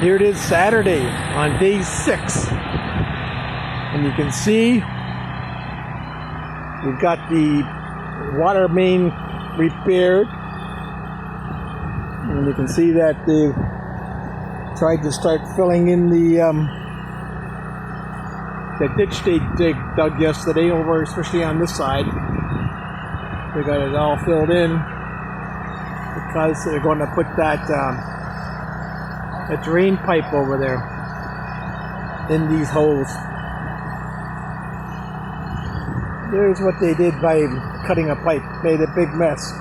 Here it is Saturday on day 6. And you can see we've got the water main repaired. And you can see that they've tried to start filling in the ditch they dug yesterday over, especially on this side. They got it all filled in because they're going to put that a drain pipe over there in these holes. There's what they did by cutting a pipe. Made a big mess.